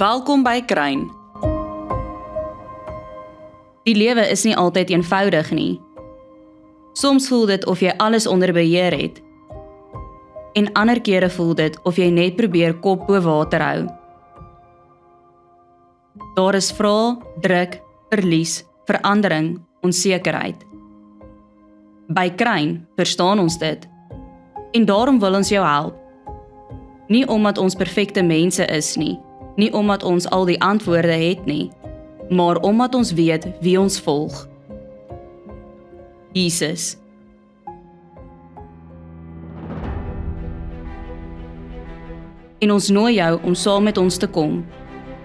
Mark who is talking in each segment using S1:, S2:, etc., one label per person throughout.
S1: Welkom by Kruin. Die lewe is nie altyd eenvoudig nie. Soms voel dit of jy alles onder beheer het. En ander kere voel dit of jy net probeer kop bo water hou. Daar is vrae, druk, verlies, verandering, onsekerheid. By Kruin verstaan ons dit. En daarom wil ons jou help. Nie omdat ons perfekte mense is nie omdat ons al die antwoorde het nie, maar omdat ons weet wie ons volg. Jesus. En ons nooi jou om saam met ons te kom.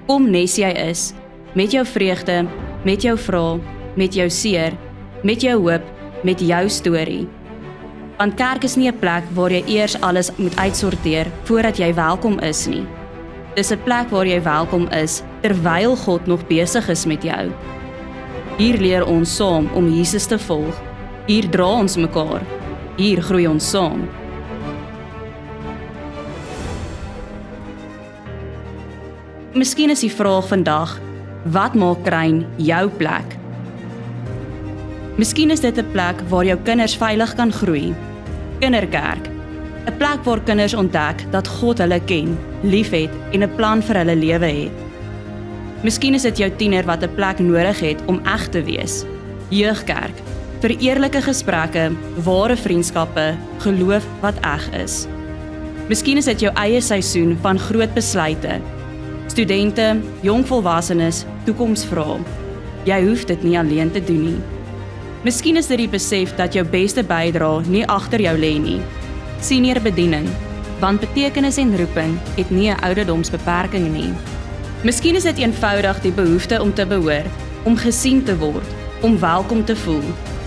S1: Kom nes jy is, met jou vreugde, met jou vrae, met jou seer, met jou hoop, met jou storie. Want kerk is nie 'n plek waar jy eers alles moet uitsorteer voordat jy welkom is nie. Dis 'n plek waar jy welkom is terwyl God nog besig is met jou. Hier leer ons saam om Jesus te volg. Hier dra ons mekaar. Hier groei ons saam. Miskien is die vraag vandag, wat maak Kruin jou plek? Miskien is dit 'n plek waar jou kinders veilig kan groei. Kinderkerk. 'n Plek waar kinders ontdek dat God hulle ken, liefhet en 'n plan vir hulle lewe het. Miskien is dit jou tiener wat 'n plek nodig het om eg te wees. Jeugkerk. Vir eerlike gesprekke, ware vriendskappe, geloof wat eg is. Miskien is dit jou eie seisoen van groot besluite. Studente, jongvolwassenes, toekomsvrae. Jy hoef dit nie alleen te doen nie. Miskien is dit die besef dat jou beste bydrae nie agter jou lê nie. Senior bediening, want betekenis en roeping het nie 'n ouderdomsbeperking nie. Miskien is dit eenvoudig die behoefte om te behoort, om gesien te word, om welkom te voel.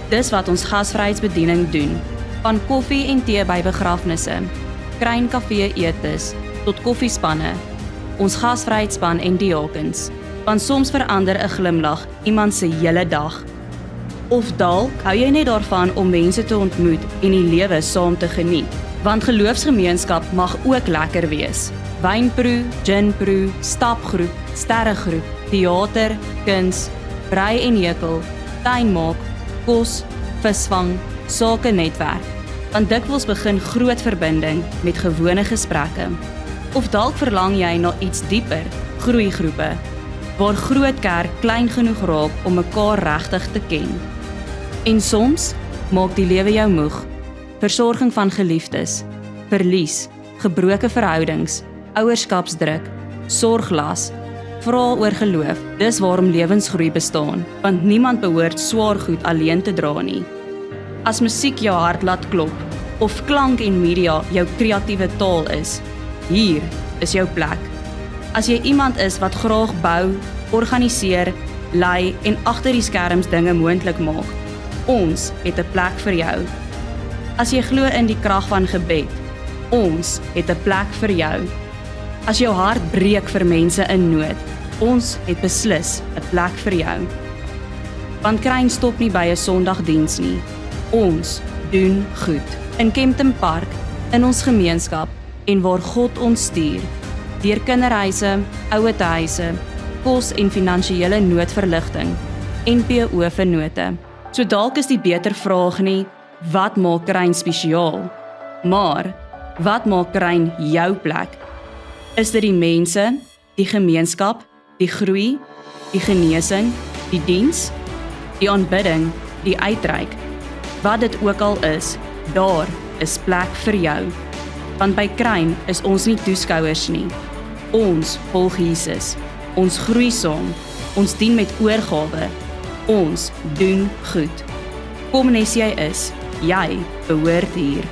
S1: Dis wat ons gasvryheidsbediening doen, van koffie en tee by begrafnisse, Kruin kafee etes, tot koffiespanne, ons gasvryheidsspan en diakens, want soms verander 'n glimlag iemand se hele dag. Of dalk hou jy net daarvan om mense te ontmoet en die lewe saam te geniet, want geloofsgemeenskap mag ook lekker wees. Wynproe, ginproe, stapgroep, sterregroep, theater, kuns, brei en hekel, tuinmaak, kos, visvang, sake netwerk. Want dikwels begin groot verbinding met gewone gesprekke. Of dalk verlang jy na iets dieper, groeigroepe, waar groot kerk klein genoeg raak om mekaar regtig te ken. En soms maak die lewe jou moeg. Versorging van geliefdes, verlies, gebroke verhoudings, ouerskapsdruk, sorglas, vrae oor geloof. Dis waarom lewensgroei bestaan, want niemand behoort swaar goed alleen te dra nie. As musiek jou hart laat klop, of klank en media jou kreatiewe taal is, hier is jou plek. As jy iemand is wat graag bou, organiseer, lei en agter die skerms dinge moontlik maak, ons het 'n plek vir jou. As jy glo in die krag van gebed, ons het 'n plek vir jou. As jou hart breek vir mense in nood, ons het beslis 'n plek vir jou. Want Kruin stop nie by 'n Sondagdiens nie. Ons doen goed. In Kempton Park, in ons gemeenskap en waar God ons stuur. Deur kinderhuise, ouetehuise, kos en finansiële noodverligting, NPO vennote. So dalk is die beter vraag nie, wat maak Kruin spesiaal? Maar, wat maak Kruin jou plek? Is dit die mense, die gemeenskap, die groei, die genesing, die diens, die aanbidding, die uitreik? Wat dit ook al is, daar is plek vir jou. Want by Kruin is ons nie toeskouers nie. Ons volg Jesus. Ons groei saam. Ons dien met oorgawe. Ons doen goed. Kom nes jy is. Jy behoort hier.